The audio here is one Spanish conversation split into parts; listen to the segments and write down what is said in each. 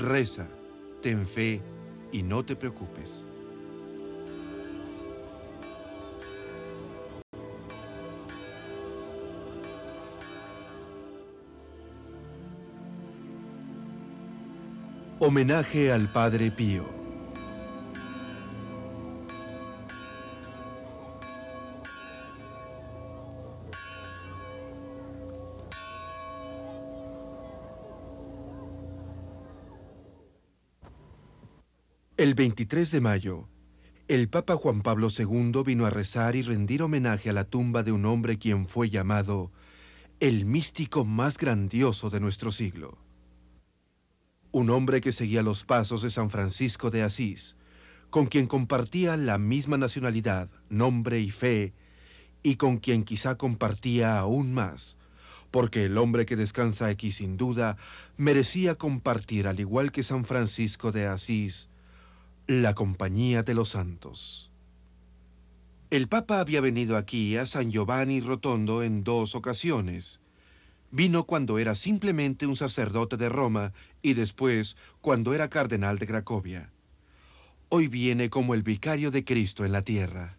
Reza, ten fe y no te preocupes. Homenaje al Padre Pío. El 23 de mayo, el Papa Juan Pablo II vino a rezar y rendir homenaje a la tumba de un hombre quien fue llamado el místico más grandioso de nuestro siglo. Un hombre que seguía los pasos de San Francisco de Asís, con quien compartía la misma nacionalidad, nombre y fe, y con quien quizá compartía aún más, porque el hombre que descansa aquí sin duda merecía compartir, al igual que San Francisco de Asís, la compañía de los santos. El Papa había venido aquí a San Giovanni Rotondo en 2 ocasiones. Vino cuando era simplemente un sacerdote de Roma y después cuando era cardenal de Cracovia. Hoy viene como el vicario de Cristo en la tierra.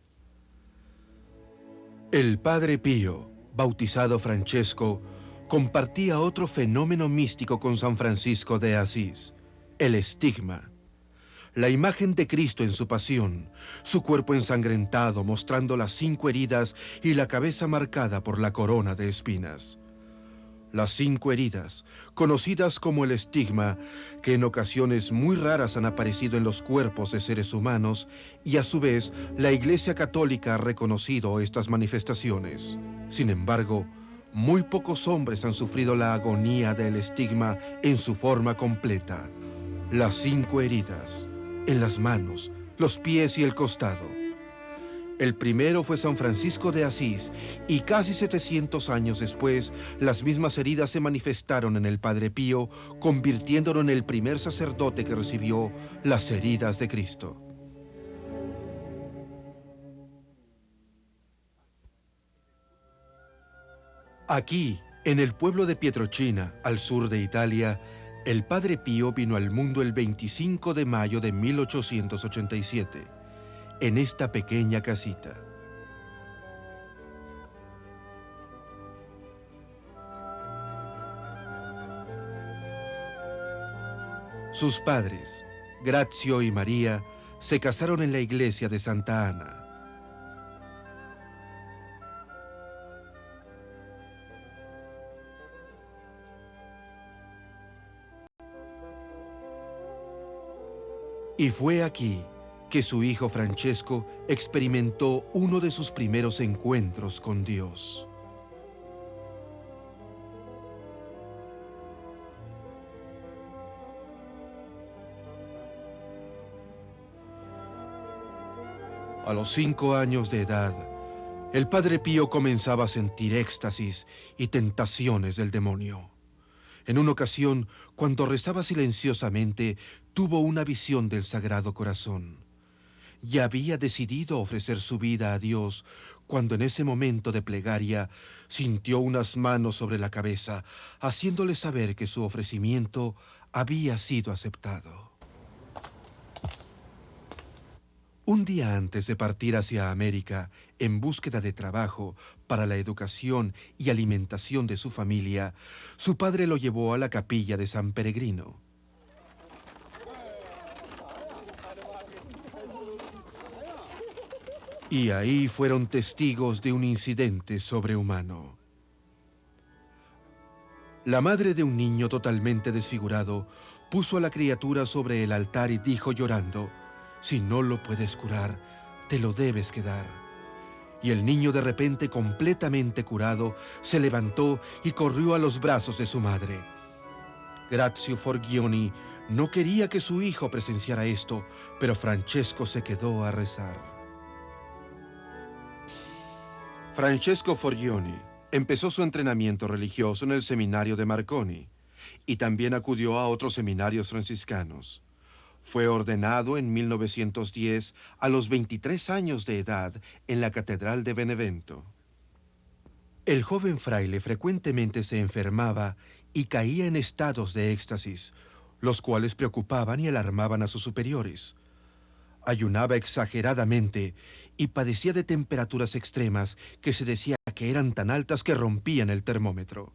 El Padre Pío, bautizado Francesco, compartía otro fenómeno místico con San Francisco de Asís, el estigma. La imagen de Cristo en su pasión, su cuerpo ensangrentado mostrando las 5 heridas y la cabeza marcada por la corona de espinas. Las 5 heridas, conocidas como el estigma, que en ocasiones muy raras han aparecido en los cuerpos de seres humanos, y a su vez la Iglesia Católica ha reconocido estas manifestaciones. Sin embargo, muy pocos hombres han sufrido la agonía del estigma en su forma completa. Las 5 heridas, en las manos, los pies y el costado. El primero fue San Francisco de Asís, y casi 700 años después, las mismas heridas se manifestaron en el Padre Pío, convirtiéndolo en el primer sacerdote que recibió las heridas de Cristo. Aquí, en el pueblo de Pietrelcina, al sur de Italia, el Padre Pío vino al mundo el 25 de mayo de 1887, en esta pequeña casita. Sus padres, Grazio y María, se casaron en la iglesia de Santa Ana. Y fue aquí que su hijo Francesco experimentó uno de sus primeros encuentros con Dios. A los 5 años de edad, el Padre Pío comenzaba a sentir éxtasis y tentaciones del demonio. En una ocasión, cuando rezaba silenciosamente, tuvo una visión del Sagrado Corazón. Ya había decidido ofrecer su vida a Dios, cuando en ese momento de plegaria sintió unas manos sobre la cabeza, haciéndole saber que su ofrecimiento había sido aceptado. Un día antes de partir hacia América, en búsqueda de trabajo para la educación y alimentación de su familia, su padre lo llevó a la capilla de San Peregrino. Y ahí fueron testigos de un incidente sobrehumano. La madre de un niño totalmente desfigurado puso a la criatura sobre el altar y dijo llorando: «Si no lo puedes curar, te lo debes quedar». Y el niño, de repente completamente curado, se levantó y corrió a los brazos de su madre. Grazio Forgioni no quería que su hijo presenciara esto, pero Francesco se quedó a rezar. Francesco Forgioni empezó su entrenamiento religioso en el seminario de Marconi y también acudió a otros seminarios franciscanos. Fue ordenado en 1910 a los 23 años de edad en la Catedral de Benevento. El joven fraile frecuentemente se enfermaba y caía en estados de éxtasis, los cuales preocupaban y alarmaban a sus superiores. Ayunaba exageradamente y padecía de temperaturas extremas que se decía que eran tan altas que rompían el termómetro.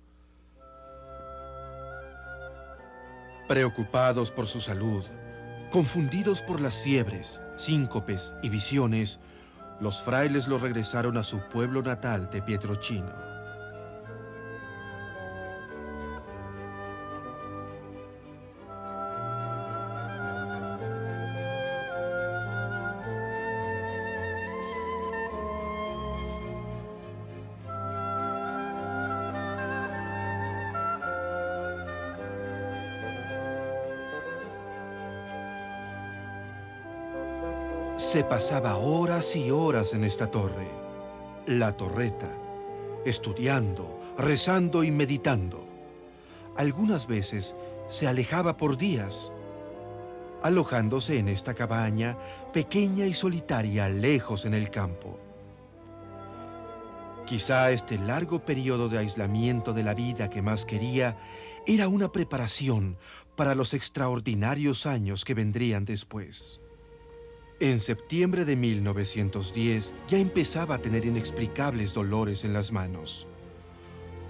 Preocupados por su salud, confundidos por las fiebres, síncopes y visiones, los frailes lo regresaron a su pueblo natal de Pietrelcina. Se pasaba horas y horas en esta torre, la torreta, estudiando, rezando y meditando. Algunas veces se alejaba por días, alojándose en esta cabaña pequeña y solitaria lejos en el campo. Quizá este largo periodo de aislamiento de la vida que más quería era una preparación para los extraordinarios años que vendrían después. En septiembre de 1910 ya empezaba a tener inexplicables dolores en las manos.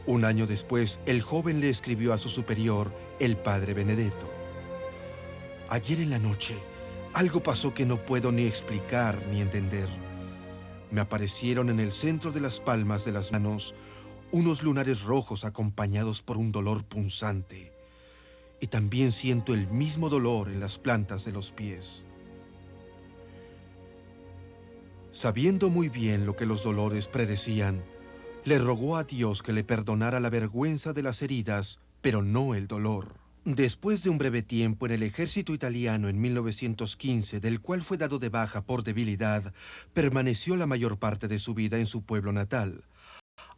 Un año después, el joven le escribió a su superior, el padre Benedetto: ayer en la noche, algo pasó que no puedo ni explicar ni entender. Me aparecieron en el centro de las palmas de las manos unos lunares rojos acompañados por un dolor punzante. Y también siento el mismo dolor en las plantas de los pies. Sabiendo muy bien lo que los dolores predecían, le rogó a Dios que le perdonara la vergüenza de las heridas, pero no el dolor. Después de un breve tiempo en el ejército italiano en 1915, del cual fue dado de baja por debilidad, permaneció la mayor parte de su vida en su pueblo natal.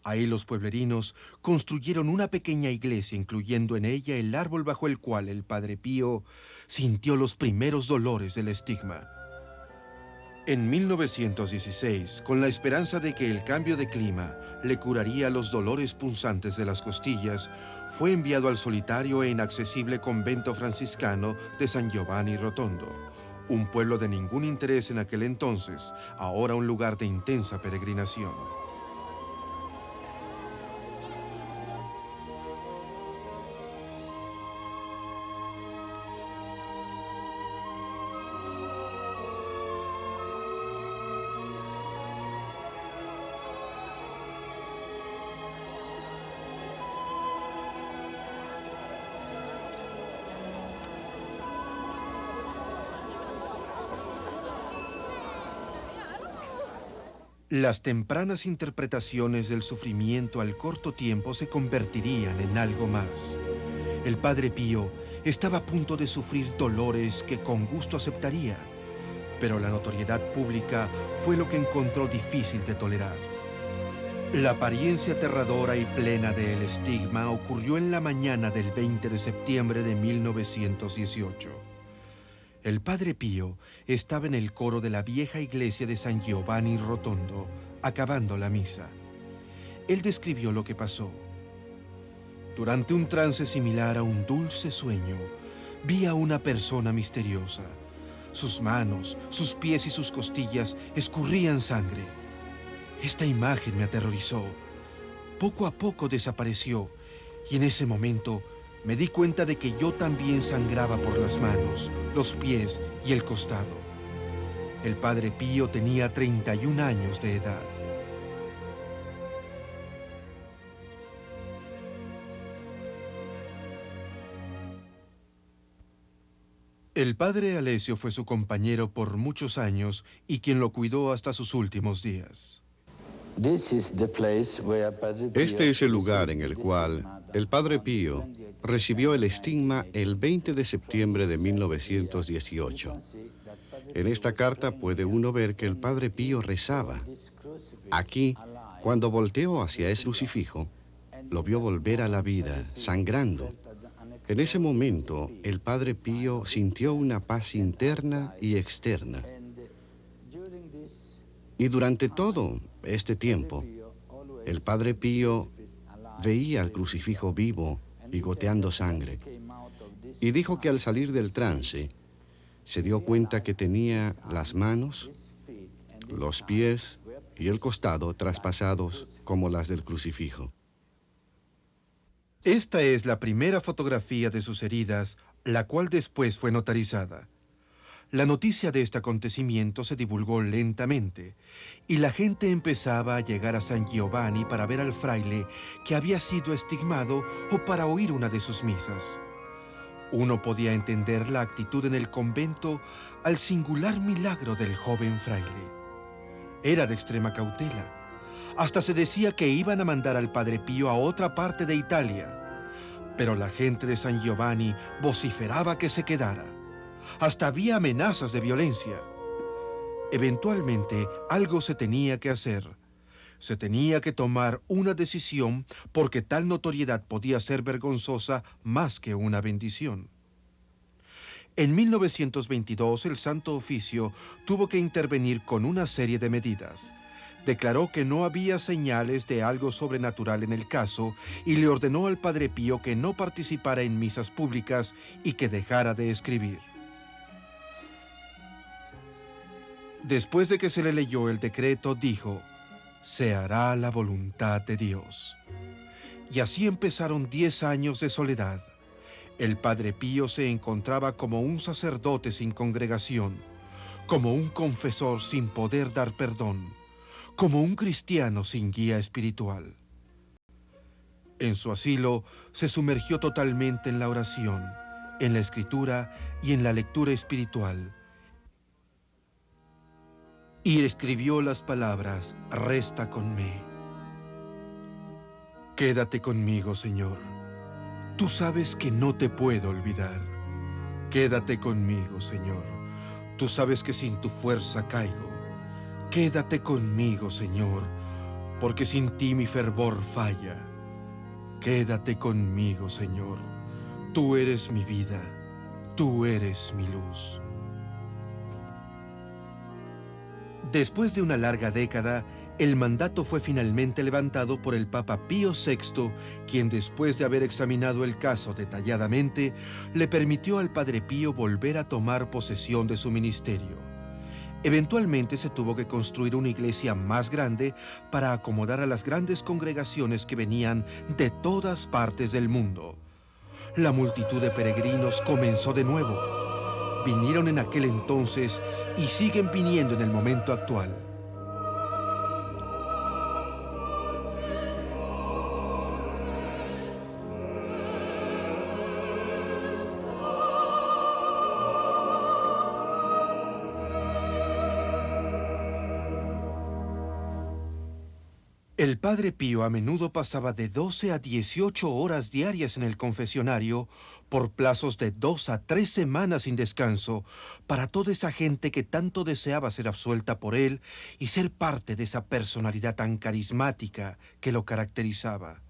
Ahí los pueblerinos construyeron una pequeña iglesia, incluyendo en ella el árbol bajo el cual el Padre Pío sintió los primeros dolores del estigma. En 1916, con la esperanza de que el cambio de clima le curaría los dolores punzantes de las costillas, fue enviado al solitario e inaccesible convento franciscano de San Giovanni Rotondo, un pueblo de ningún interés en aquel entonces, ahora un lugar de intensa peregrinación. Las tempranas interpretaciones del sufrimiento al corto tiempo se convertirían en algo más. El Padre Pío estaba a punto de sufrir dolores que con gusto aceptaría, pero la notoriedad pública fue lo que encontró difícil de tolerar. La apariencia aterradora y plena del estigma ocurrió en la mañana del 20 de septiembre de 1918. El Padre Pío estaba en el coro de la vieja iglesia de San Giovanni Rotondo, acabando la misa. Él describió lo que pasó. Durante un trance similar a un dulce sueño, vi a una persona misteriosa. Sus manos, sus pies y sus costillas escurrían sangre. Esta imagen me aterrorizó. Poco a poco desapareció y en ese momento me di cuenta de que yo también sangraba por las manos, los pies y el costado. El Padre Pío tenía 31 años de edad. El Padre Alessio fue su compañero por muchos años y quien lo cuidó hasta sus últimos días. Este es el lugar en el cual el Padre Pío recibió el estigma el 20 de septiembre de 1918. En esta carta puede uno ver que el Padre Pío rezaba. Aquí, cuando volteó hacia ese crucifijo, lo vio volver a la vida, sangrando. En ese momento, el Padre Pío sintió una paz interna y externa. Y durante todo este tiempo, el Padre Pío veía al crucifijo vivo y goteando sangre. y dijo que al salir del trance, se dio cuenta que tenía las manos, los pies y el costado traspasados como las del crucifijo. Esta es la primera fotografía de sus heridas, la cual después fue notarizada. La noticia de este acontecimiento se divulgó lentamente y la gente empezaba a llegar a San Giovanni para ver al fraile que había sido estigmado o para oír una de sus misas. Uno podía entender la actitud en el convento al singular milagro del joven fraile. Era de extrema cautela. Hasta se decía que iban a mandar al Padre Pío a otra parte de Italia, pero la gente de San Giovanni vociferaba que se quedara. Hasta había amenazas de violencia. Eventualmente, algo se tenía que hacer. Se tenía que tomar una decisión porque tal notoriedad podía ser vergonzosa más que una bendición. En 1922, el Santo Oficio tuvo que intervenir con una serie de medidas. Declaró que no había señales de algo sobrenatural en el caso y le ordenó al Padre Pío que no participara en misas públicas y que dejara de escribir. Después de que se le leyó el decreto, dijo: «Se hará la voluntad de Dios». Y así empezaron 10 años de soledad. El Padre Pío se encontraba como un sacerdote sin congregación, como un confesor sin poder dar perdón, como un cristiano sin guía espiritual. En su asilo se sumergió totalmente en la oración, en la escritura y en la lectura espiritual. Y escribió las palabras: «Resta conme». Quédate conmigo, Señor. Tú sabes que no te puedo olvidar. Quédate conmigo, Señor. Tú sabes que sin tu fuerza caigo. Quédate conmigo, Señor, porque sin ti mi fervor falla. Quédate conmigo, Señor. Tú eres mi vida. Tú eres mi luz. Después de una larga década, el mandato fue finalmente levantado por el Papa Pío VI, quien después de haber examinado el caso detalladamente, le permitió al Padre Pío volver a tomar posesión de su ministerio. Eventualmente se tuvo que construir una iglesia más grande para acomodar a las grandes congregaciones que venían de todas partes del mundo. La multitud de peregrinos comenzó de nuevo. Vinieron en aquel entonces y siguen viniendo en el momento actual. El Padre Pío a menudo pasaba de 12 a 18 horas diarias en el confesionario por plazos de 2 a 3 semanas sin descanso para toda esa gente que tanto deseaba ser absuelta por él y ser parte de esa personalidad tan carismática que lo caracterizaba.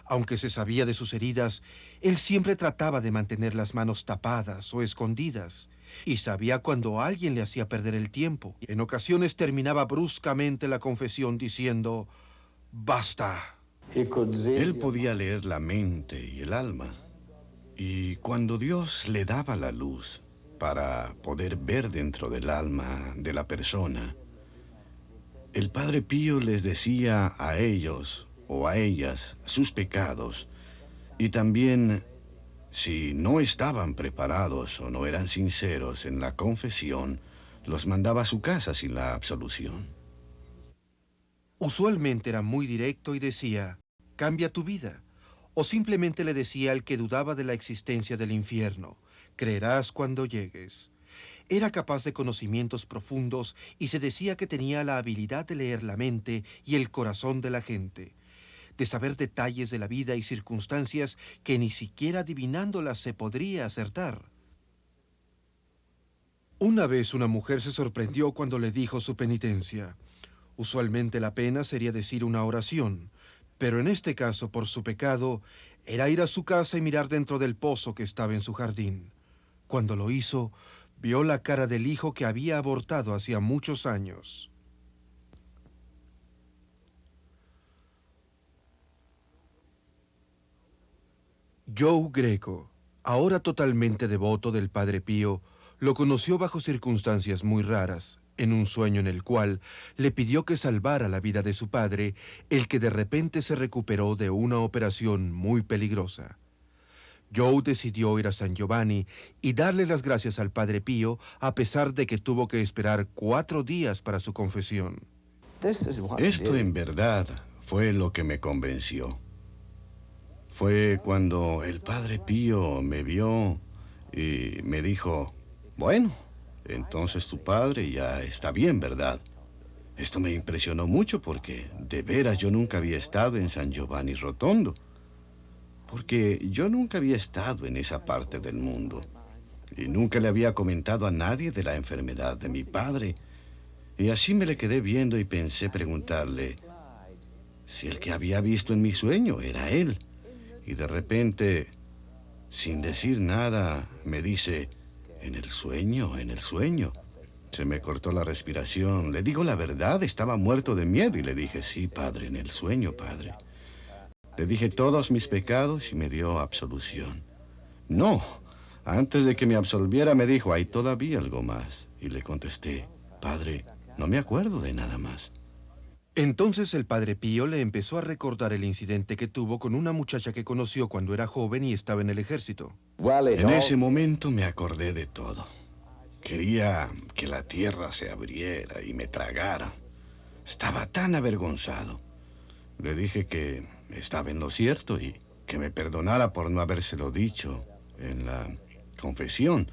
Aunque se sabía de sus heridas, él siempre trataba de mantener las manos tapadas o escondidas y sabía cuando alguien le hacía perder el tiempo. En ocasiones terminaba bruscamente la confesión diciendo: «Basta». Él podía leer la mente y el alma, y cuando Dios le daba la luz para poder ver dentro del alma de la persona, el Padre Pío les decía a ellos o a ellas sus pecados, y también, si no estaban preparados o no eran sinceros en la confesión, los mandaba a su casa sin la absolución. Usualmente era muy directo y decía: «Cambia tu vida». O simplemente le decía al que dudaba de la existencia del infierno: «Creerás cuando llegues». Era capaz de conocimientos profundos y se decía que tenía la habilidad de leer la mente y el corazón de la gente, de saber detalles de la vida y circunstancias que ni siquiera adivinándolas se podría acertar. Una vez una mujer se sorprendió cuando le dijo su penitencia. Usualmente la pena sería decir una oración, pero en este caso, por su pecado, era ir a su casa y mirar dentro del pozo que estaba en su jardín. Cuando lo hizo, vio la cara del hijo que había abortado hacía muchos años. Joe Greco, Ahora totalmente devoto del Padre Pío, lo conoció bajo circunstancias muy raras, en un sueño en el cual le pidió que salvara la vida de su padre, el que de repente se recuperó de una operación muy peligrosa. Joe decidió ir a San Giovanni y darle las gracias al Padre Pío a pesar de que tuvo que esperar 4 días para su confesión. Esto en verdad fue lo que me convenció. Fue cuando el Padre Pío me vio y me dijo, bueno, entonces tu padre ya está bien, ¿verdad? Esto me impresionó mucho porque de veras yo nunca había estado en San Giovanni Rotondo, porque yo nunca había estado en esa parte del mundo y nunca le había comentado a nadie de la enfermedad de mi padre. Y así me le quedé viendo y pensé preguntarle si el que había visto en mi sueño era él. Y de repente, sin decir nada, me dice, en el sueño, en el sueño. Se me cortó la respiración. Le digo la verdad, estaba muerto de miedo. Y le dije, sí, padre, en el sueño, padre. Le dije todos mis pecados y me dio absolución. No, antes de que me absolviera me dijo, hay todavía algo más. Y le contesté, padre, no me acuerdo de nada más. Entonces el Padre Pío le empezó a recordar el incidente que tuvo con una muchacha que conoció cuando era joven y estaba en el ejército. En ese momento me acordé de todo. Quería que la tierra se abriera y me tragara. Estaba tan avergonzado. Le dije que estaba en lo cierto y que me perdonara por no habérselo dicho en la confesión.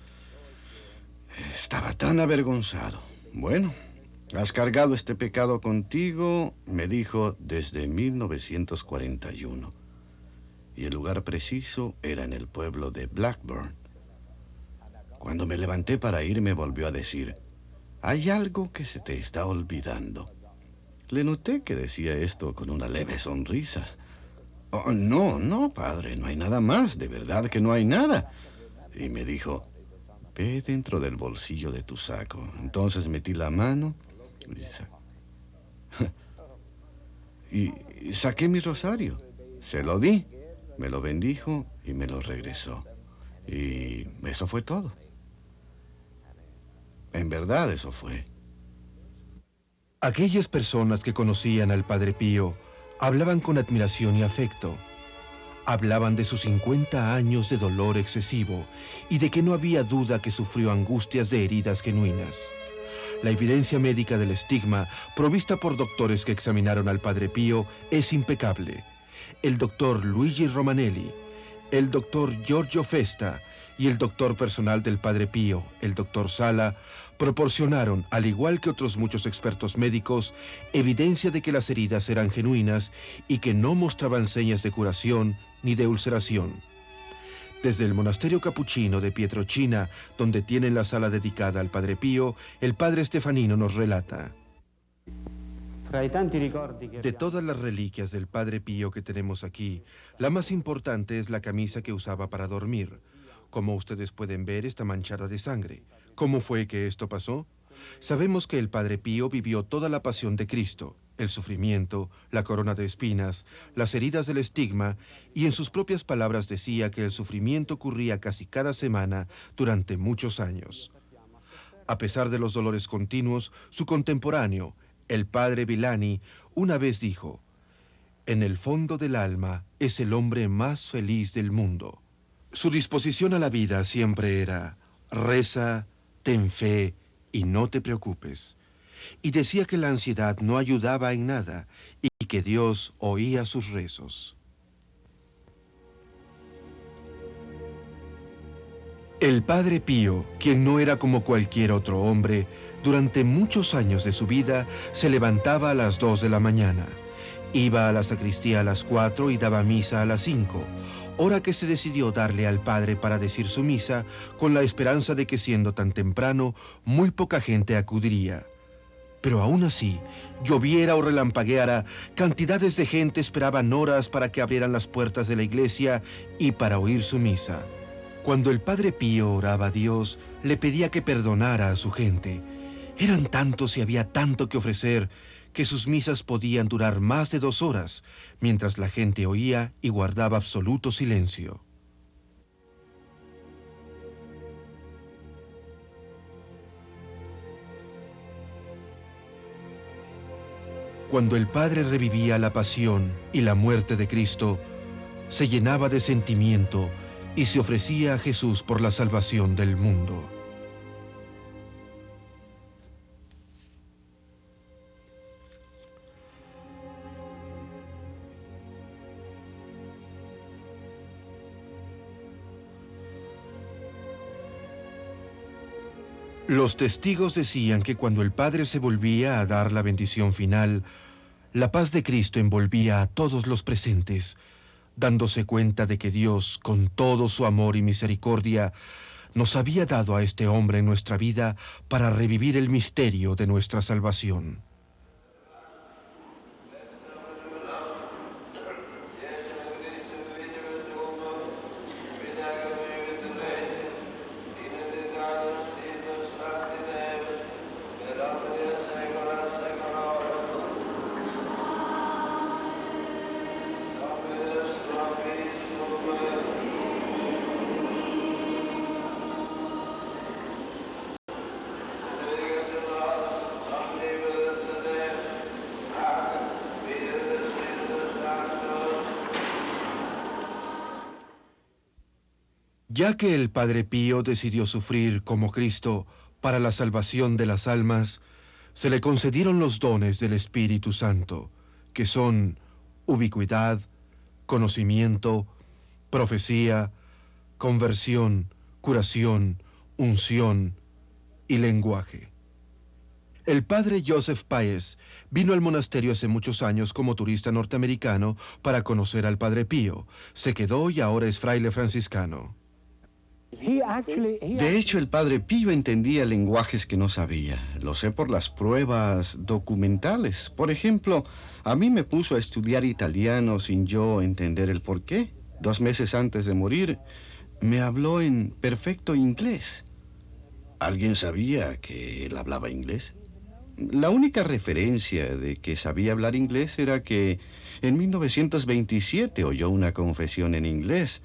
Estaba tan avergonzado. Bueno, has cargado este pecado contigo, me dijo, desde 1941. Y el lugar preciso era en el pueblo de Blackburn. Cuando me levanté para irme, volvió a decir, hay algo que se te está olvidando. Le noté que decía esto con una leve sonrisa. Oh, no, no, padre, no hay nada más, de verdad que no hay nada. Y me dijo, ve dentro del bolsillo de tu saco. Entonces metí la mano y saqué mi rosario. Se lo di, me lo bendijo y me lo regresó. Y eso fue todo. En verdad, eso fue. Aquellas personas que conocían al Padre Pío hablaban con admiración y afecto. Hablaban de sus 50 años de dolor excesivo y de que no había duda que sufrió angustias de heridas genuinas. La evidencia médica del estigma, provista por doctores que examinaron al Padre Pío, es impecable. El doctor Luigi Romanelli, el doctor Giorgio Festa y el doctor personal del Padre Pío, el doctor Sala, proporcionaron, al igual que otros muchos expertos médicos, evidencia de que las heridas eran genuinas y que no mostraban señas de curación ni de ulceración. Desde el monasterio capuchino de Pietrelcina, donde tienen la sala dedicada al Padre Pío, el padre Stefanino nos relata. De todas las reliquias del Padre Pío que tenemos aquí, la más importante es la camisa que usaba para dormir. Como ustedes pueden ver, está manchada de sangre. ¿Cómo fue que esto pasó? Sabemos que el Padre Pío vivió toda la pasión de Cristo, el sufrimiento, la corona de espinas, las heridas del estigma, y en sus propias palabras decía que el sufrimiento ocurría casi cada semana durante muchos años. A pesar de los dolores continuos, su contemporáneo, el padre Villani, una vez dijo, en el fondo del alma es el hombre más feliz del mundo. Su disposición a la vida siempre era, reza, ten fe y no te preocupes. Y decía que la ansiedad no ayudaba en nada y que Dios oía sus rezos. El Padre Pío, quien no era como cualquier otro hombre, durante muchos años de su vida se levantaba a las 2 de la mañana. Iba a la sacristía a las 4 y daba misa a las 5, hora que se decidió darle al Padre para decir su misa, con la esperanza de que siendo tan temprano, muy poca gente acudiría. Pero aún así, lloviera o relampagueara, cantidades de gente esperaban horas para que abrieran las puertas de la iglesia y para oír su misa. Cuando el Padre Pío oraba a Dios, le pedía que perdonara a su gente. Eran tantos y había tanto que ofrecer que sus misas podían durar más de 2 horas, mientras la gente oía y guardaba absoluto silencio. Cuando el Padre revivía la pasión y la muerte de Cristo, se llenaba de sentimiento y se ofrecía a Jesús por la salvación del mundo. Los testigos decían que cuando el Padre se volvía a dar la bendición final, la paz de Cristo envolvía a todos los presentes, dándose cuenta de que Dios, con todo su amor y misericordia, nos había dado a este hombre en nuestra vida para revivir el misterio de nuestra salvación. Ya que el Padre Pío decidió sufrir como Cristo para la salvación de las almas, se le concedieron los dones del Espíritu Santo, que son ubicuidad, conocimiento, profecía, conversión, curación, unción y lenguaje. El padre Joseph Páez vino al monasterio hace muchos años como turista norteamericano para conocer al Padre Pío. Se quedó y ahora es fraile franciscano. De hecho, el padre Pío entendía lenguajes que no sabía. Lo sé por las pruebas documentales. Por ejemplo, a mí me puso a estudiar italiano sin yo entender el porqué. 2 meses antes de morir, me habló en perfecto inglés. ¿Alguien sabía que él hablaba inglés? La única referencia de que sabía hablar inglés era que en 1927 oyó una confesión en inglés.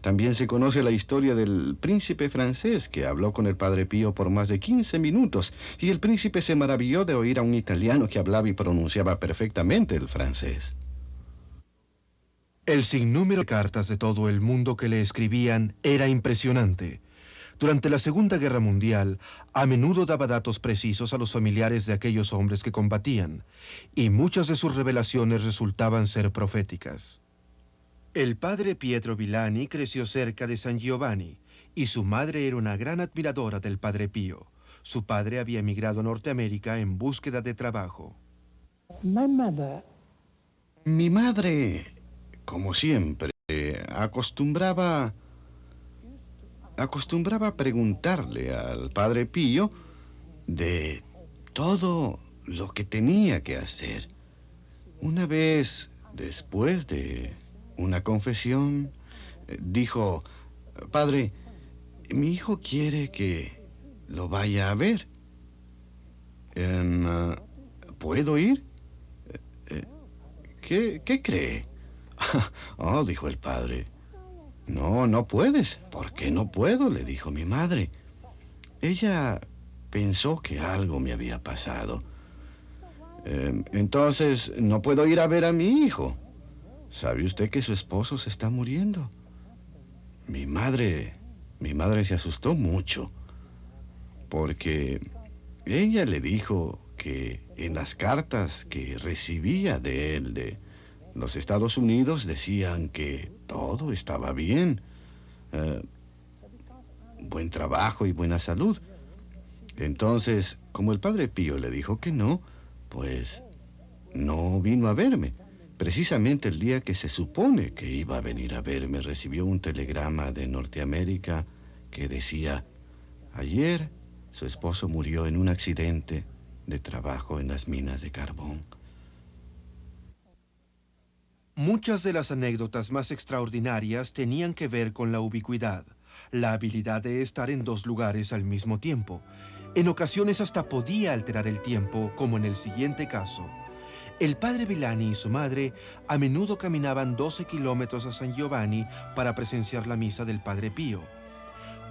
También se conoce la historia del príncipe francés que habló con el Padre Pío por más de 15 minutos y el príncipe se maravilló de oír a un italiano que hablaba y pronunciaba perfectamente el francés. El sinnúmero de cartas de todo el mundo que le escribían era impresionante. Durante la Segunda Guerra Mundial, a menudo daba datos precisos a los familiares de aquellos hombres que combatían, y muchas de sus revelaciones resultaban ser proféticas. El padre Pietro Villani creció cerca de San Giovanni, y su madre era una gran admiradora del Padre Pío. Su padre había emigrado a Norteamérica en búsqueda de trabajo. Mi madre, como siempre, acostumbraba a preguntarle al Padre Pío de todo lo que tenía que hacer. Una vez, después de una confesión, dijo: Padre, mi hijo quiere que lo vaya a ver. ¿Puedo ir? ¿Qué cree? Oh, dijo el padre. No, no puedes. ¿Por qué no puedo?, le dijo mi madre. Ella pensó que algo me había pasado. Entonces, no puedo ir a ver a mi hijo. ¿Sabe usted que su esposo se está muriendo? Mi madre se asustó mucho, porque ella le dijo que en las cartas que recibía de él, de los Estados Unidos, decían que todo estaba bien, buen trabajo y buena salud. Entonces, como el Padre Pío le dijo que no, pues no vino a verme. Precisamente el día que se supone que iba a venir a verme, recibió un telegrama de Norteamérica que decía: ayer su esposo murió en un accidente de trabajo en las minas de carbón. Muchas de las anécdotas más extraordinarias tenían que ver con la ubicuidad, la habilidad de estar en 2 lugares al mismo tiempo. En ocasiones hasta podía alterar el tiempo, como en el siguiente caso. El padre Villani y su madre a menudo caminaban 12 kilómetros a San Giovanni para presenciar la misa del Padre Pío.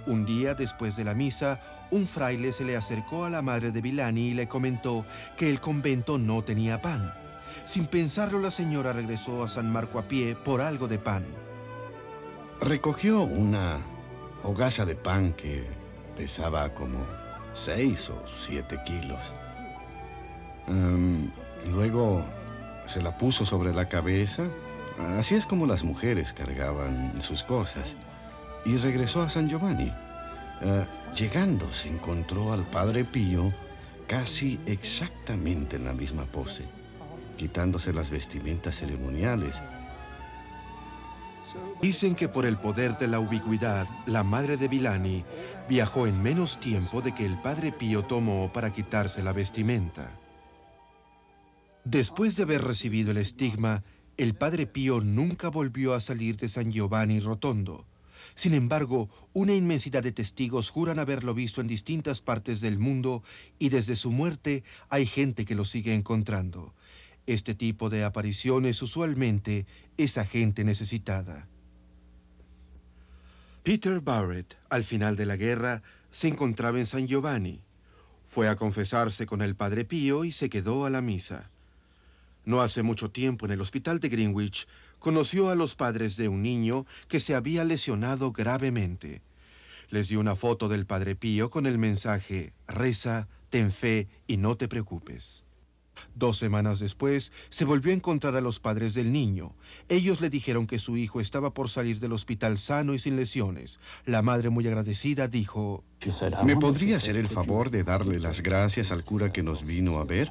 Un día después de la misa, un fraile se le acercó a la madre de Villani y le comentó que el convento no tenía pan. Sin pensarlo, la señora regresó a San Marco a pie por algo de pan. Recogió una hogaza de pan que pesaba como 6 o 7 kilos. Luego se la puso sobre la cabeza. Así es como las mujeres cargaban sus cosas. Y regresó a San Giovanni. Llegando, se encontró al Padre Pío casi exactamente en la misma pose, quitándose las vestimentas ceremoniales. Dicen que por el poder de la ubicuidad, la madre de Villani viajó en menos tiempo de que el Padre Pío tomó para quitarse la vestimenta. Después de haber recibido el estigma, el Padre Pío nunca volvió a salir de San Giovanni Rotondo. Sin embargo, una inmensidad de testigos juran haberlo visto en distintas partes del mundo y desde su muerte hay gente que lo sigue encontrando. Este tipo de apariciones usualmente es a gente necesitada. Peter Barrett, al final de la guerra, se encontraba en San Giovanni. Fue a confesarse con el Padre Pío y se quedó a la misa. No hace mucho tiempo, en el hospital de Greenwich, conoció a los padres de un niño que se había lesionado gravemente. Les dio una foto del Padre Pío con el mensaje: reza, ten fe y no te preocupes. 2 semanas después, se volvió a encontrar a los padres del niño. Ellos le dijeron que su hijo estaba por salir del hospital sano y sin lesiones. La madre, muy agradecida, dijo: ¿Me podría hacer el favor de darle las gracias al cura que nos vino a ver?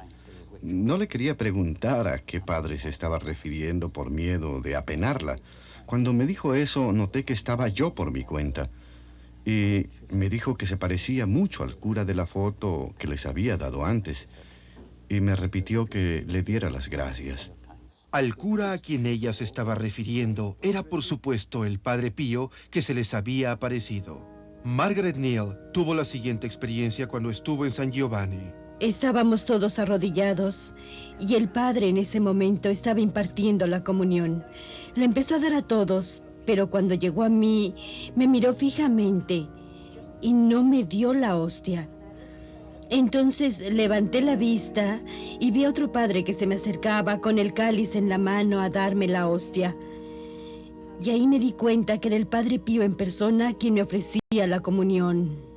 No le quería preguntar a qué padre se estaba refiriendo por miedo de apenarla. Cuando me dijo eso, noté que estaba yo por mi cuenta. Y me dijo que se parecía mucho al cura de la foto que les había dado antes. Y me repitió que le diera las gracias. Al cura a quien ella se estaba refiriendo era, por supuesto, el Padre Pío que se les había aparecido. Margaret Neal tuvo la siguiente experiencia cuando estuvo en San Giovanni. Estábamos todos arrodillados y el padre en ese momento estaba impartiendo la comunión. La empezó a dar a todos, pero cuando llegó a mí, me miró fijamente y no me dio la hostia. Entonces levanté la vista y vi a otro padre que se me acercaba con el cáliz en la mano a darme la hostia. Y ahí me di cuenta que era el Padre Pío en persona quien me ofrecía la comunión.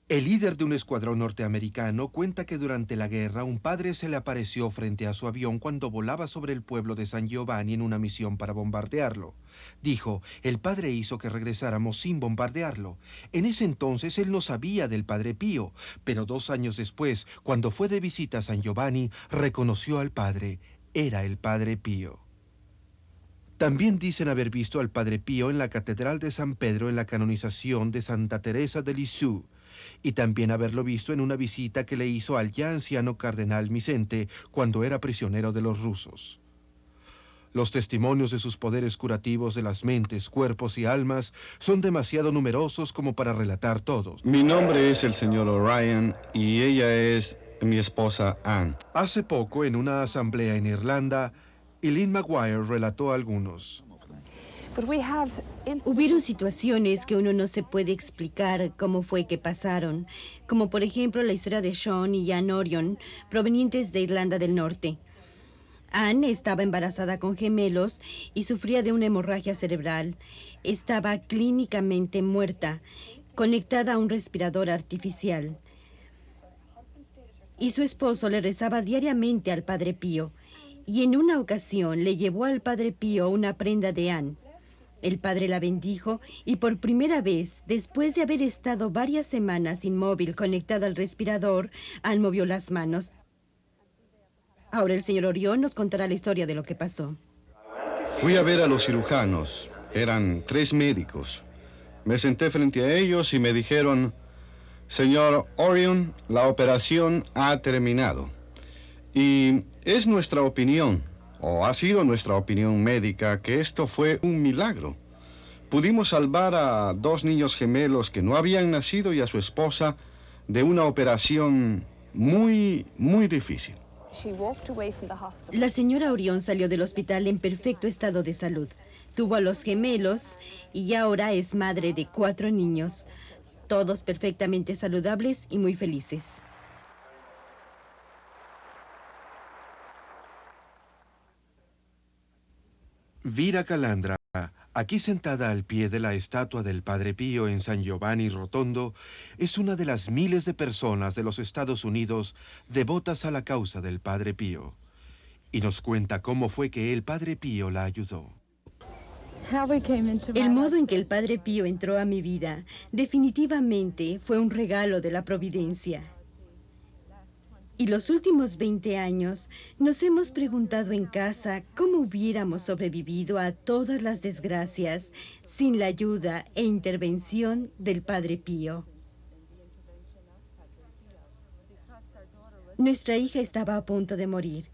El líder de un escuadrón norteamericano cuenta que durante la guerra un padre se le apareció frente a su avión cuando volaba sobre el pueblo de San Giovanni en una misión para bombardearlo. Dijo: el padre hizo que regresáramos sin bombardearlo. En ese entonces él no sabía del Padre Pío, pero 2 años después, cuando fue de visita a San Giovanni, reconoció al padre. Era el Padre Pío. También dicen haber visto al Padre Pío en la Catedral de San Pedro en la canonización de Santa Teresa de Lisieux, y también haberlo visto en una visita que le hizo al ya anciano cardenal Misente cuando era prisionero de los rusos. Los testimonios de sus poderes curativos de las mentes, cuerpos y almas son demasiado numerosos como para relatar todos. Mi nombre es el señor O'Ryan y ella es mi esposa Anne. Hace poco, en una asamblea en Irlanda, Eileen Maguire relató algunos. Hubieron situaciones que uno no se puede explicar cómo fue que pasaron, como por ejemplo la historia de Sean y Anne Orion, provenientes de Irlanda del Norte. Anne estaba embarazada con gemelos y sufría de una hemorragia cerebral. Estaba clínicamente muerta, conectada a un respirador artificial. Y su esposo le rezaba diariamente al Padre Pío, y en una ocasión le llevó al Padre Pío una prenda de Anne. El padre la bendijo y por primera vez, después de haber estado varias semanas inmóvil conectada al respirador, Anne movió las manos. Ahora el señor Orión nos contará la historia de lo que pasó. Fui a ver a los cirujanos. Eran 3 médicos. Me senté frente a ellos y me dijeron: señor Orion, la operación ha terminado. Y es nuestra opinión, o ha sido nuestra opinión médica, que esto fue un milagro. Pudimos salvar a 2 niños gemelos que no habían nacido y a su esposa de una operación muy difícil. La señora Orión salió del hospital en perfecto estado de salud. Tuvo a los gemelos y ahora es madre de 4 niños, todos perfectamente saludables y muy felices. Vira Calandra, aquí sentada al pie de la estatua del Padre Pío en San Giovanni Rotondo, es una de las miles de personas de los Estados Unidos devotas a la causa del Padre Pío. Y nos cuenta cómo fue que el Padre Pío la ayudó. El modo en que el Padre Pío entró a mi vida definitivamente fue un regalo de la providencia. Y los últimos 20 años nos hemos preguntado en casa cómo hubiéramos sobrevivido a todas las desgracias sin la ayuda e intervención del Padre Pío. Nuestra hija estaba a punto de morir.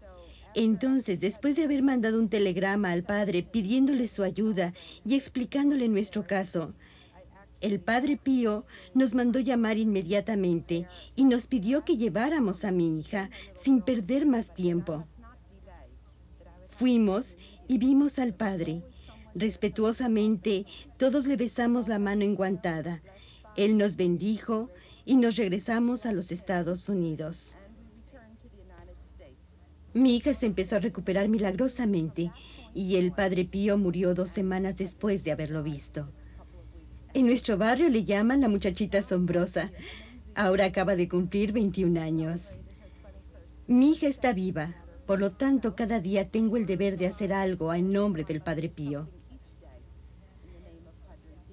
Entonces, después de haber mandado un telegrama al padre pidiéndole su ayuda y explicándole nuestro caso, el Padre Pío nos mandó llamar inmediatamente y nos pidió que lleváramos a mi hija sin perder más tiempo. Fuimos y vimos al padre. Respetuosamente, todos le besamos la mano enguantada. Él nos bendijo y nos regresamos a los Estados Unidos. Mi hija se empezó a recuperar milagrosamente y el Padre Pío murió 2 semanas después de haberlo visto. En nuestro barrio le llaman la muchachita asombrosa. Ahora acaba de cumplir 21 años. Mi hija está viva, por lo tanto cada día tengo el deber de hacer algo en nombre del Padre Pío.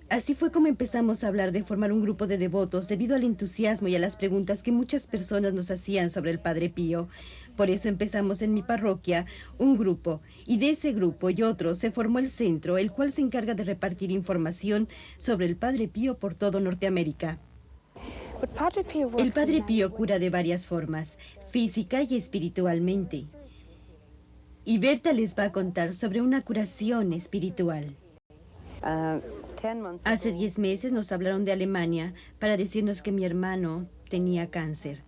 Así fue como empezamos a hablar de formar un grupo de devotos debido al entusiasmo y a las preguntas que muchas personas nos hacían sobre el Padre Pío. Por eso empezamos en mi parroquia un grupo, y de ese grupo y otros se formó el centro, el cual se encarga de repartir información sobre el Padre Pío por todo Norteamérica. El Padre Pío cura de varias formas, física y espiritualmente. Y Berta les va a contar sobre una curación espiritual. Hace 10 meses nos hablaron de Alemania para decirnos que mi hermano tenía cáncer.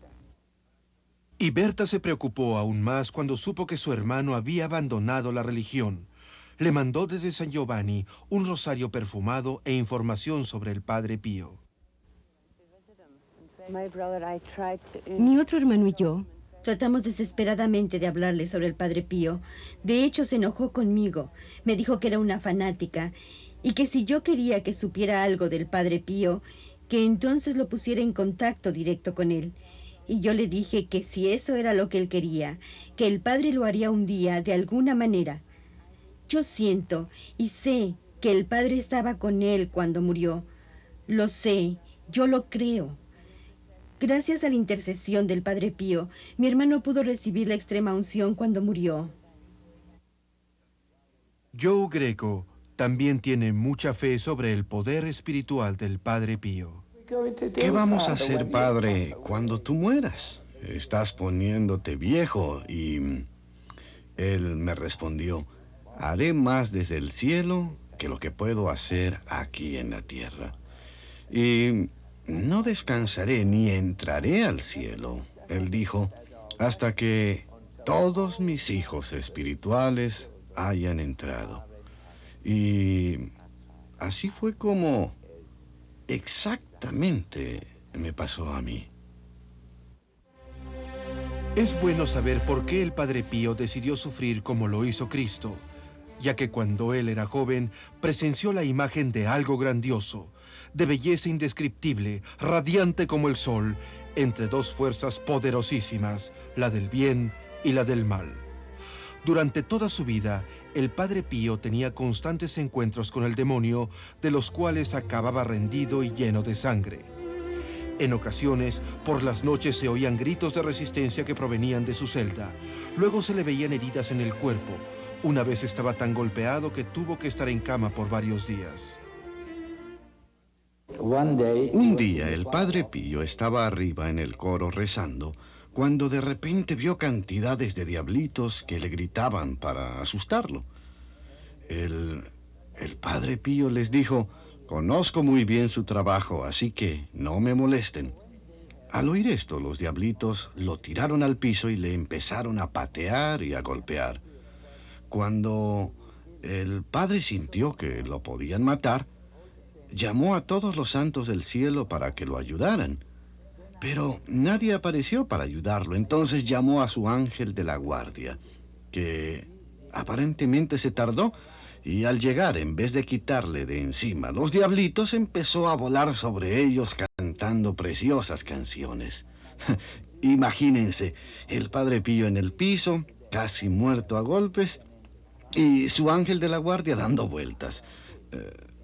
Y Berta se preocupó aún más cuando supo que su hermano había abandonado la religión. Le mandó desde San Giovanni un rosario perfumado e información sobre el Padre Pío. Mi otro hermano y yo tratamos desesperadamente de hablarle sobre el Padre Pío. De hecho, se enojó conmigo. Me dijo que era una fanática y que si yo quería que supiera algo del Padre Pío, que entonces lo pusiera en contacto directo con él. Y yo le dije que si eso era lo que él quería, que el padre lo haría un día de alguna manera. Yo siento y sé que el padre estaba con él cuando murió. Lo sé, yo lo creo. Gracias a la intercesión del Padre Pío, mi hermano pudo recibir la extrema unción cuando murió. Joe Greco también tiene mucha fe sobre el poder espiritual del Padre Pío. ¿Qué vamos a hacer, padre, cuando tú mueras? Estás poniéndote viejo. Y él me respondió, haré más desde el cielo que lo que puedo hacer aquí en la tierra. Y no descansaré ni entraré al cielo, él dijo, hasta que todos mis hijos espirituales hayan entrado. Y así fue como exactamente me pasó a mí. Es bueno saber por qué el Padre Pío decidió sufrir como lo hizo Cristo, ya que cuando él era joven presenció la imagen de algo grandioso, de belleza indescriptible, radiante como el sol, entre 2 fuerzas poderosísimas, la del bien y la del mal. Durante toda su vida, el Padre Pío tenía constantes encuentros con el demonio, de los cuales acababa rendido y lleno de sangre. En ocasiones, por las noches se oían gritos de resistencia que provenían de su celda. Luego se le veían heridas en el cuerpo. Una vez estaba tan golpeado que tuvo que estar en cama por varios días. Un día el Padre Pío estaba arriba en el coro rezando, cuando de repente vio cantidades de diablitos que le gritaban para asustarlo. El Padre Pío les dijo, conozco muy bien su trabajo, así que no me molesten. Al oír esto, los diablitos lo tiraron al piso y le empezaron a patear y a golpear. Cuando el padre sintió que lo podían matar, llamó a todos los santos del cielo para que lo ayudaran. Pero nadie apareció para ayudarlo. Entonces llamó a su ángel de la guardia, que aparentemente se tardó, Y al llegar, en vez de quitarle de encima los diablitos, empezó a volar sobre ellos cantando preciosas canciones. Imagínense, el Padre Pío en el piso, casi muerto a golpes, y su ángel de la guardia dando vueltas.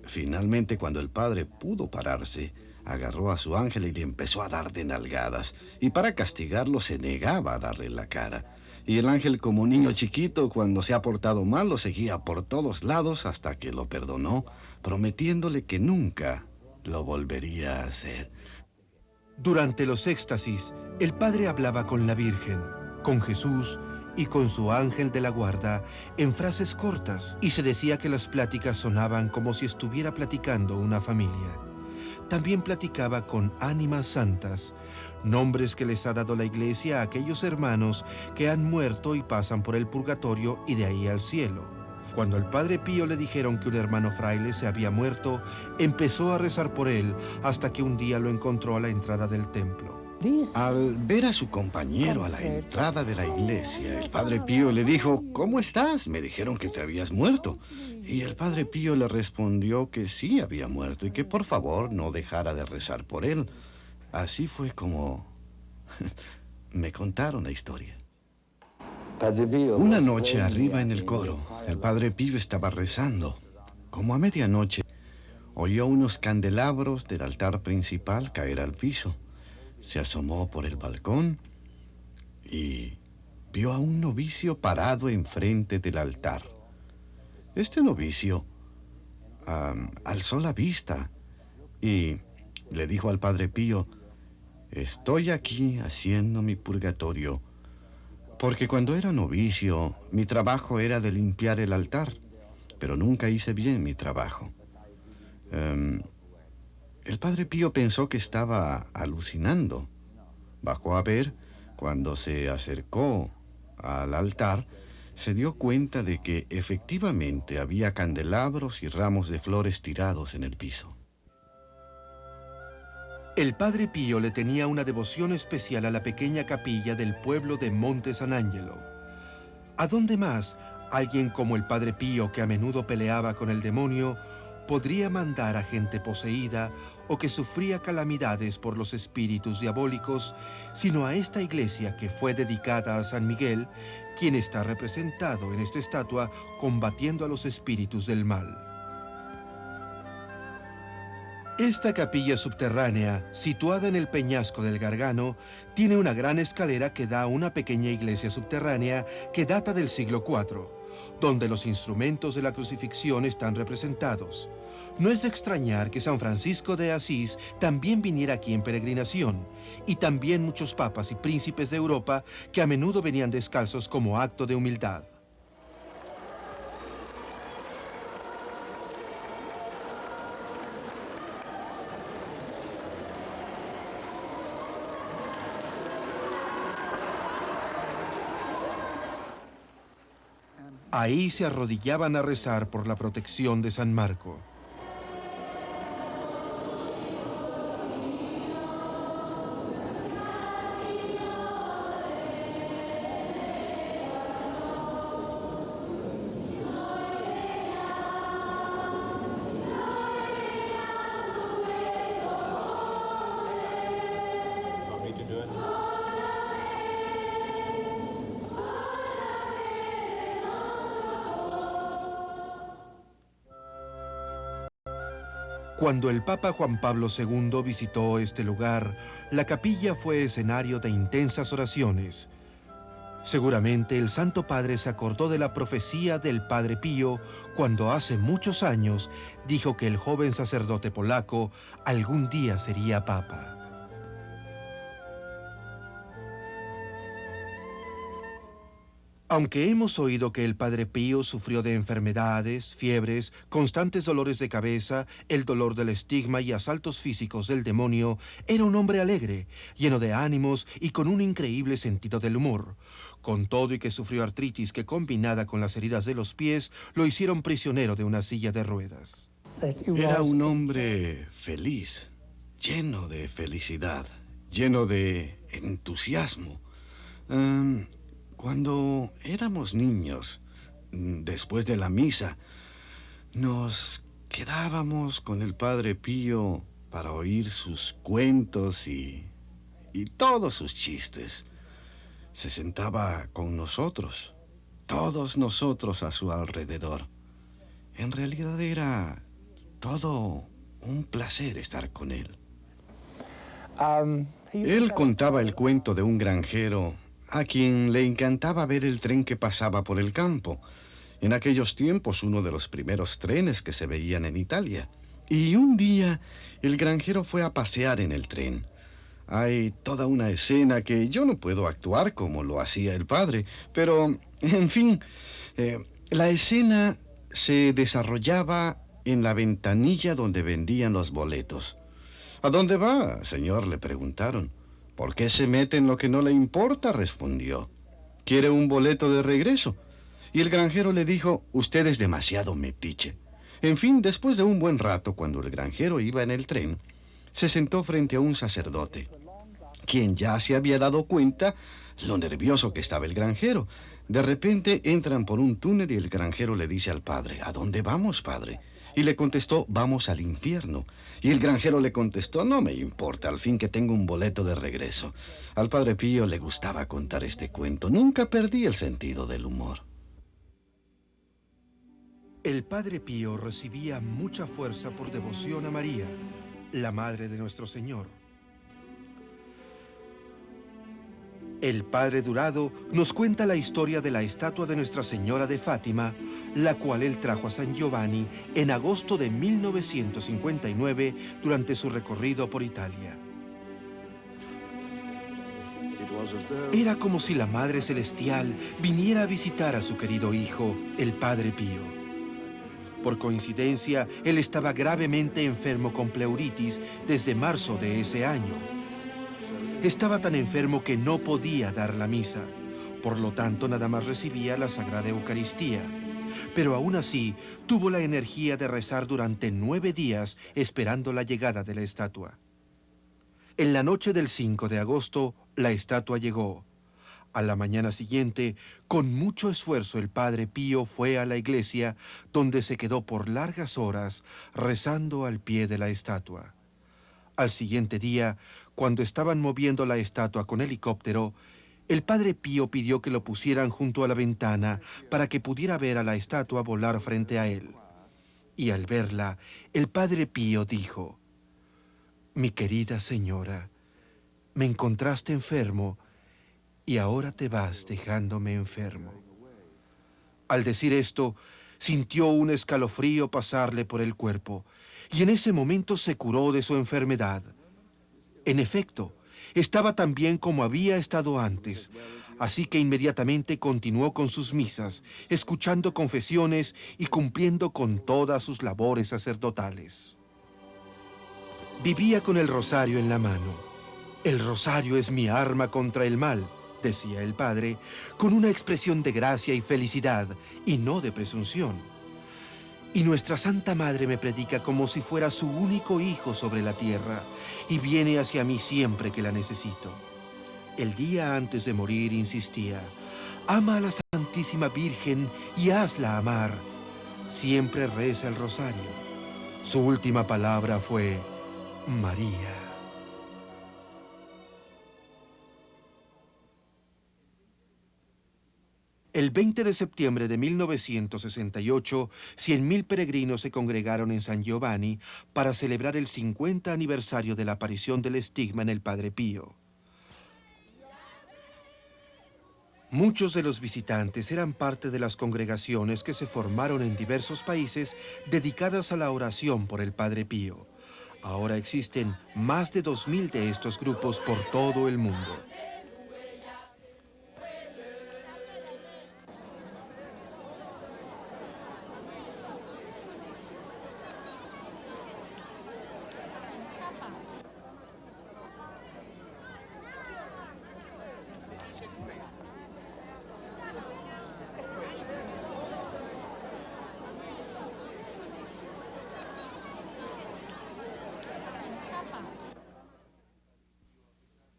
Finalmente, cuando el padre pudo pararse, agarró a su ángel y le empezó a dar de nalgadas. Y para castigarlo se negaba a darle en la cara. Y el ángel, como niño chiquito, cuando se ha portado mal, lo seguía por todos lados hasta que lo perdonó, prometiéndole que nunca lo volvería a hacer. Durante los éxtasis, el padre hablaba con la Virgen, con Jesús y con su ángel de la guarda en frases cortas, y se decía que las pláticas sonaban como si estuviera platicando una familia. También platicaba con ánimas santas, nombres que les ha dado la Iglesia a aquellos hermanos que han muerto y pasan por el purgatorio y de ahí al cielo. Cuando al Padre Pío le dijeron que un hermano fraile se había muerto, empezó a rezar por él hasta que un día lo encontró a la entrada del templo. Al ver a su compañero a la entrada de la iglesia, el Padre Pío le dijo: ¿Cómo estás? Me dijeron que te habías muerto. Y el Padre Pío le respondió que sí había muerto y que por favor no dejara de rezar por él. Así fue como me contaron la historia. Una noche arriba en el coro, el Padre Pío estaba rezando. Como a medianoche, oyó unos candelabros del altar principal caer al piso. Se asomó por el balcón y vio a un novicio parado enfrente del altar. Este novicio alzó la vista y le dijo al Padre Pío: estoy aquí haciendo mi purgatorio, porque cuando era novicio, mi trabajo era de limpiar el altar, pero nunca hice bien mi trabajo. El Padre Pío pensó que estaba alucinando. Bajó a ver. Cuando se acercó al altar, se dio cuenta de que efectivamente había candelabros y ramos de flores tirados en el piso. El Padre Pío le tenía una devoción especial a la pequeña capilla del pueblo de Monte San Angelo. ¿A dónde más alguien como el Padre Pío, que a menudo peleaba con el demonio, podría mandar a gente poseída o que sufría calamidades por los espíritus diabólicos, sino a esta iglesia que fue dedicada a San Miguel, quien está representado en esta estatua combatiendo a los espíritus del mal? Esta capilla subterránea, situada en el peñasco del Gargano, tiene una gran escalera que da a una pequeña iglesia subterránea que data del siglo IV, donde los instrumentos de la crucifixión están representados. No es de extrañar que San Francisco de Asís también viniera aquí en peregrinación, y también muchos papas y príncipes de Europa que a menudo venían descalzos como acto de humildad. Ahí se arrodillaban a rezar por la protección de San Marco. Cuando el Papa Juan Pablo II visitó este lugar, la capilla fue escenario de intensas oraciones. Seguramente el Santo Padre se acordó de la profecía del Padre Pío cuando hace muchos años dijo que el joven sacerdote polaco algún día sería Papa. Aunque hemos oído que el Padre Pío sufrió de enfermedades, fiebres, constantes dolores de cabeza, el dolor del estigma y asaltos físicos del demonio, era un hombre alegre, lleno de ánimos y con un increíble sentido del humor. Con todo y que sufrió artritis que, combinada con las heridas de los pies, lo hicieron prisionero de una silla de ruedas. Era un hombre feliz, lleno de felicidad, lleno de entusiasmo. Cuando éramos niños, después de la misa, nos quedábamos con el Padre Pío para oír sus cuentos y todos sus chistes. Se sentaba con nosotros, todos nosotros a su alrededor. En realidad era todo un placer estar con él. Él contaba el cuento de un granjero a quien le encantaba ver el tren que pasaba por el campo. En aquellos tiempos, uno de los primeros trenes que se veían en Italia. Y un día, el granjero fue a pasear en el tren. Hay toda una escena que yo no puedo actuar como lo hacía el padre, pero, en fin, la escena se desarrollaba en la ventanilla donde vendían los boletos. ¿A dónde va, señor?, le preguntaron. ¿Por qué se mete en lo que no le importa?, respondió. ¿Quiere un boleto de regreso? Y el granjero le dijo, usted es demasiado metiche. En fin, después de un buen rato, cuando el granjero iba en el tren, se sentó frente a un sacerdote, quien ya se había dado cuenta lo nervioso que estaba el granjero. De repente entran por un túnel y el granjero le dice al padre, ¿a dónde vamos, padre? Y le contestó, vamos al infierno. Y el granjero le contestó, no me importa, al fin que tengo un boleto de regreso. Al padre Pío le gustaba contar este cuento. Nunca perdí el sentido del humor. El Padre Pío recibía mucha fuerza por devoción a María, la Madre de nuestro Señor. El Padre Durado nos cuenta la historia de la estatua de Nuestra Señora de Fátima, la cual él trajo a San Giovanni en agosto de 1959 durante su recorrido por Italia. Era como si la Madre Celestial viniera a visitar a su querido hijo, el Padre Pío. Por coincidencia, él estaba gravemente enfermo con pleuritis desde marzo de ese año. Estaba tan enfermo que no podía dar la misa, por lo tanto nada más recibía la Sagrada Eucaristía. Pero aún así, tuvo la energía de rezar durante 9 días esperando la llegada de la estatua. En la noche del 5 de agosto, la estatua llegó. A la mañana siguiente, con mucho esfuerzo, el Padre Pío fue a la iglesia, donde se quedó por largas horas rezando al pie de la estatua. Al siguiente día, cuando estaban moviendo la estatua con helicóptero, el Padre Pío pidió que lo pusieran junto a la ventana para que pudiera ver a la estatua volar frente a él. Y al verla, el Padre Pío dijo, «Mi querida señora, me encontraste enfermo y ahora te vas dejándome enfermo». Al decir esto, sintió un escalofrío pasarle por el cuerpo y en ese momento se curó de su enfermedad. En efecto, estaba tan bien como había estado antes, así que inmediatamente continuó con sus misas, escuchando confesiones y cumpliendo con todas sus labores sacerdotales. Vivía con el rosario en la mano. «El rosario es mi arma contra el mal», decía el padre, con una expresión de gracia y felicidad, y no de presunción. Y nuestra Santa Madre me predica como si fuera su único hijo sobre la tierra, y viene hacia mí siempre que la necesito. El día antes de morir insistía, «Ama a la Santísima Virgen y hazla amar». Siempre reza el rosario. Su última palabra fue, «María». El 20 de septiembre de 1968, 100.000 peregrinos se congregaron en San Giovanni para celebrar el 50 aniversario de la aparición del estigma en el Padre Pío. Muchos de los visitantes eran parte de las congregaciones que se formaron en diversos países dedicadas a la oración por el Padre Pío. Ahora existen más de 2.000 de estos grupos por todo el mundo.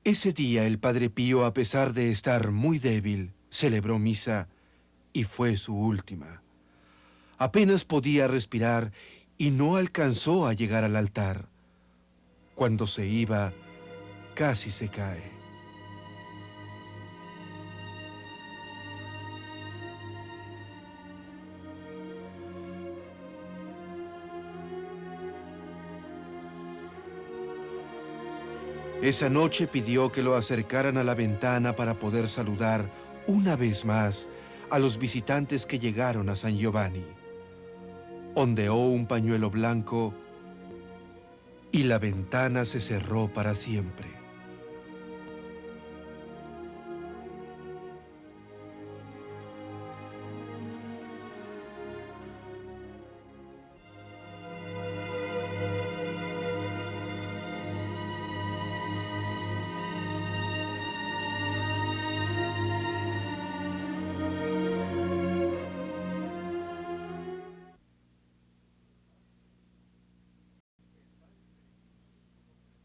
Ese día el Padre Pío, a pesar de estar muy débil, celebró misa y fue su última. Apenas podía respirar y no alcanzó a llegar al altar. Cuando se iba, casi se cae. Esa noche pidió que lo acercaran a la ventana para poder saludar una vez más a los visitantes que llegaron a San Giovanni. Ondeó un pañuelo blanco y la ventana se cerró para siempre.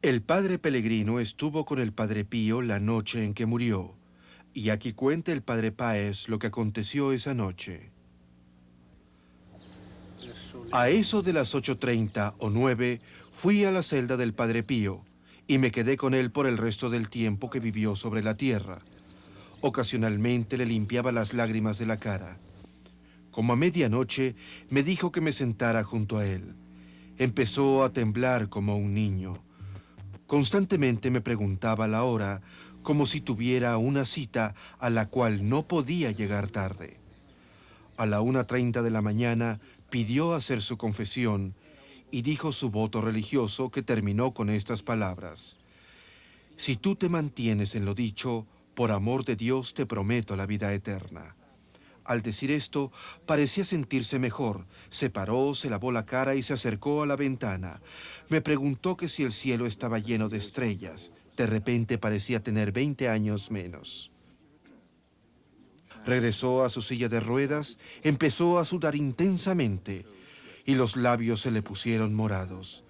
El padre Pellegrino estuvo con el padre Pío la noche en que murió, y aquí cuenta el padre Páez lo que aconteció esa noche. A eso de las 8:30 o 9, fui a la celda del padre Pío, y me quedé con él por el resto del tiempo que vivió sobre la tierra. Ocasionalmente le limpiaba las lágrimas de la cara. Como a medianoche, me dijo que me sentara junto a él. Empezó a temblar como un niño. Constantemente me preguntaba la hora, como si tuviera una cita a la cual no podía llegar tarde. A la 1:30 de la mañana pidió hacer su confesión y dijo su voto religioso, que terminó con estas palabras: si tú te mantienes en lo dicho, por amor de Dios te prometo la vida eterna. Al decir esto, parecía sentirse mejor. Se paró, se lavó la cara y se acercó a la ventana. Me preguntó que si el cielo estaba lleno de estrellas. De repente parecía tener 20 años menos. Regresó a su silla de ruedas, empezó a sudar intensamente y los labios se le pusieron morados.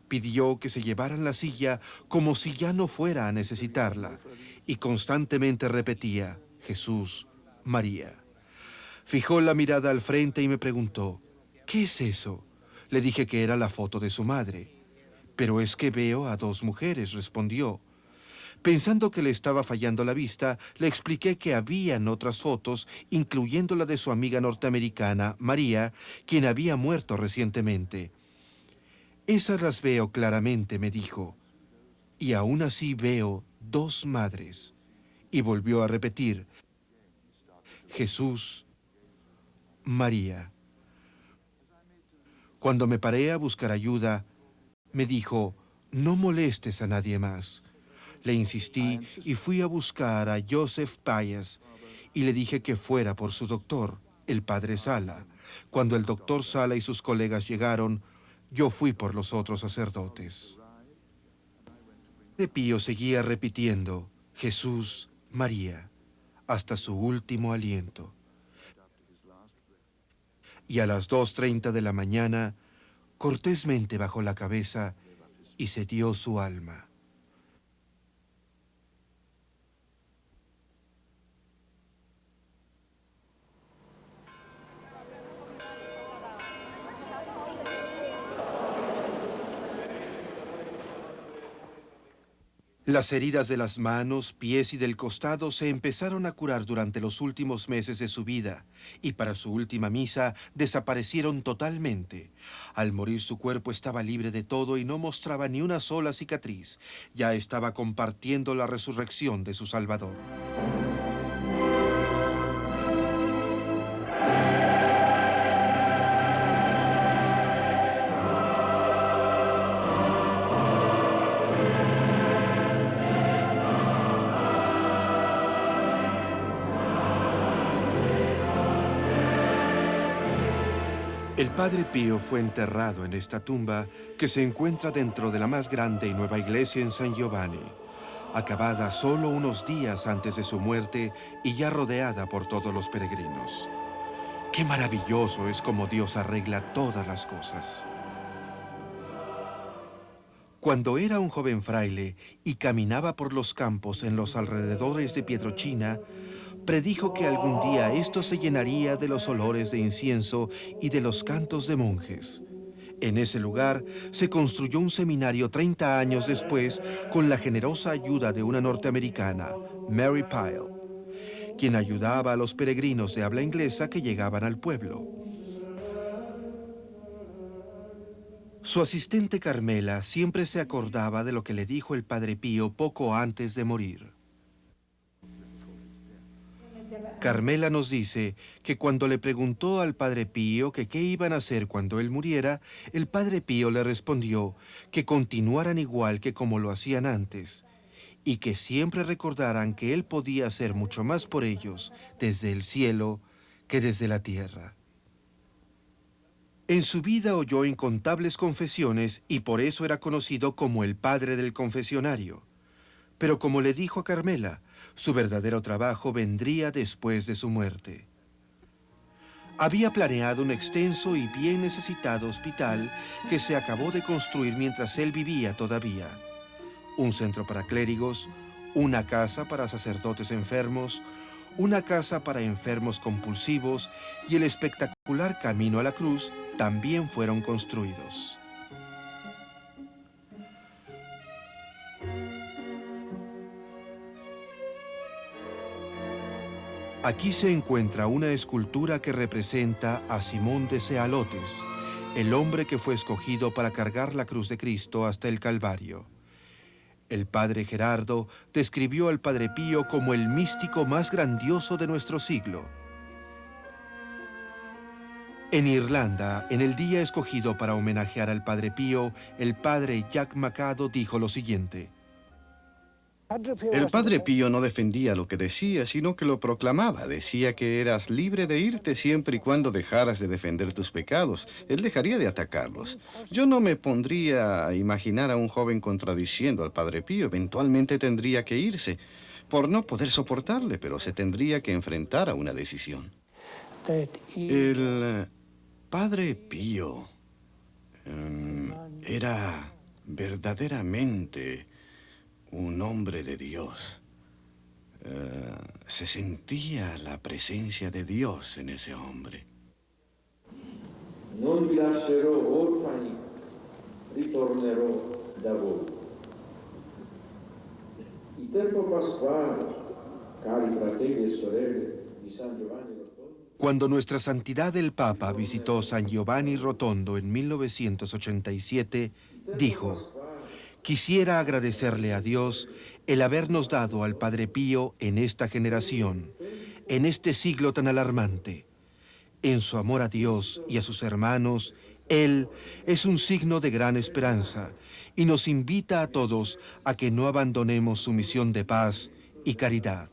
Pidió que se llevaran la silla como si ya no fuera a necesitarla y constantemente repetía: Jesús, María. Fijó la mirada al frente y me preguntó: ¿qué es eso? Le dije que era la foto de su madre. Pero es que veo a dos mujeres, respondió. Pensando que le estaba fallando la vista, le expliqué que habían otras fotos, incluyendo la de su amiga norteamericana, María, quien había muerto recientemente. Esas las veo claramente, me dijo, y aún así veo dos madres. Y volvió a repetir: Jesús, María. Cuando me paré a buscar ayuda, me dijo: no molestes a nadie más. Le insistí y fui a buscar a Joseph Páez y le dije que fuera por su doctor, el padre Sala. Cuando el doctor Sala y sus colegas llegaron, yo fui por los otros sacerdotes. El Pío seguía repitiendo: Jesús, María, hasta su último aliento. Y a las 2:30 de la mañana, cortésmente bajó la cabeza y se dio su alma. Las heridas de las manos, pies y del costado se empezaron a curar durante los últimos meses de su vida, y para su última misa desaparecieron totalmente. Al morir su cuerpo estaba libre de todo y no mostraba ni una sola cicatriz. Ya estaba compartiendo la resurrección de su Salvador. El padre Pío fue enterrado en esta tumba que se encuentra dentro de la más grande y nueva iglesia en San Giovanni, acabada solo unos días antes de su muerte y ya rodeada por todos los peregrinos. Qué maravilloso es como Dios arregla todas las cosas. Cuando era un joven fraile y caminaba por los campos en los alrededores de Pietrelcina, predijo que algún día esto se llenaría de los olores de incienso y de los cantos de monjes. En ese lugar se construyó un seminario 30 años después con la generosa ayuda de una norteamericana, Mary Pyle, quien ayudaba a los peregrinos de habla inglesa que llegaban al pueblo. Su asistente Carmela siempre se acordaba de lo que le dijo el Padre Pío poco antes de morir. Carmela nos dice que cuando le preguntó al Padre Pío que qué iban a hacer cuando él muriera, el Padre Pío le respondió que continuaran igual que como lo hacían antes, y que siempre recordaran que él podía hacer mucho más por ellos desde el cielo que desde la tierra. En su vida oyó incontables confesiones y por eso era conocido como el padre del confesionario. Pero como le dijo a Carmela, su verdadero trabajo vendría después de su muerte. Había planeado un extenso y bien necesitado hospital que se acabó de construir mientras él vivía todavía. Un centro para clérigos, una casa para sacerdotes enfermos, una casa para enfermos compulsivos y el espectacular Camino a la Cruz también fueron construidos. Aquí se encuentra una escultura que representa a Simón de Cealotes, el hombre que fue escogido para cargar la cruz de Cristo hasta el Calvario. El padre Gerardo describió al Padre Pío como el místico más grandioso de nuestro siglo. En Irlanda, en el día escogido para homenajear al Padre Pío, el padre Jack Macado dijo lo siguiente: El Padre Pío no defendía lo que decía, sino que lo proclamaba. Decía que eras libre de irte siempre y cuando dejaras de defender tus pecados. Él dejaría de atacarlos. Yo no me pondría a imaginar a un joven contradiciendo al Padre Pío. Eventualmente tendría que irse, por no poder soportarle, pero se tendría que enfrentar a una decisión. El Padre Pío era verdaderamente un hombre de Dios. Se sentía la presencia de Dios en ese hombre. Non vi lascerò orfani, ritornerò da voi. Il tempo pasquale, cari fratelli e sorelle di San Giovanni Rotondo. Cuando Nuestra Santidad el Papa visitó San Giovanni Rotondo en 1987, dijo: quisiera agradecerle a Dios el habernos dado al Padre Pío en esta generación, en este siglo tan alarmante. En su amor a Dios y a sus hermanos, Él es un signo de gran esperanza y nos invita a todos a que no abandonemos su misión de paz y caridad.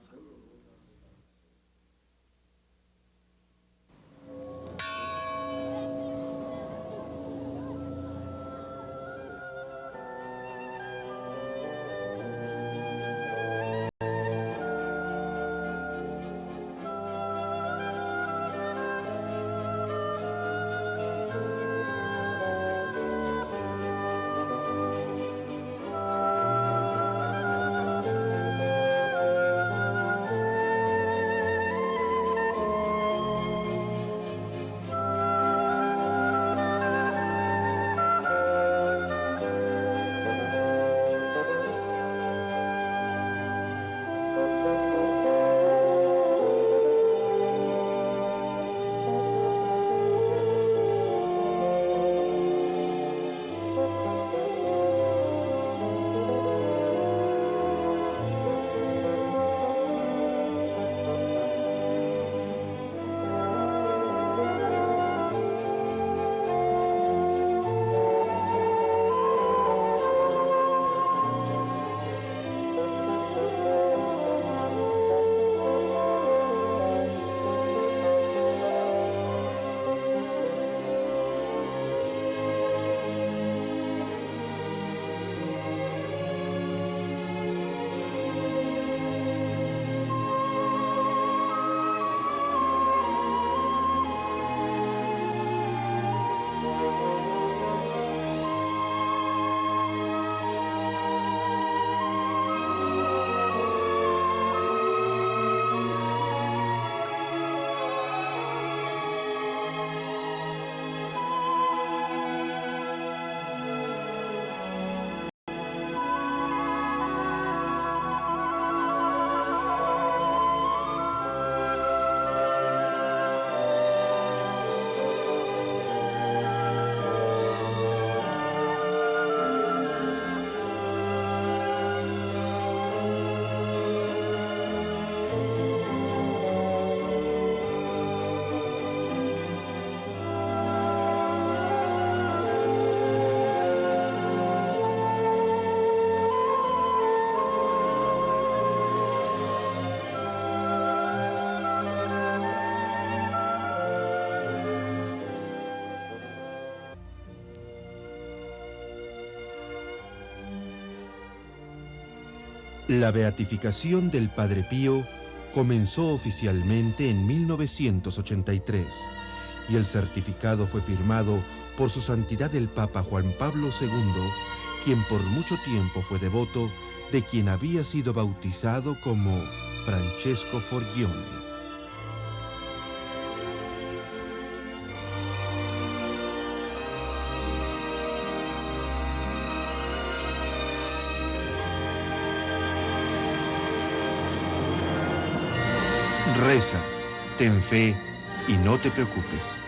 La beatificación del Padre Pío comenzó oficialmente en 1983 y el certificado fue firmado por su santidad el Papa Juan Pablo II, quien por mucho tiempo fue devoto de quien había sido bautizado como Francesco Forgione. Reza, ten fe y no te preocupes.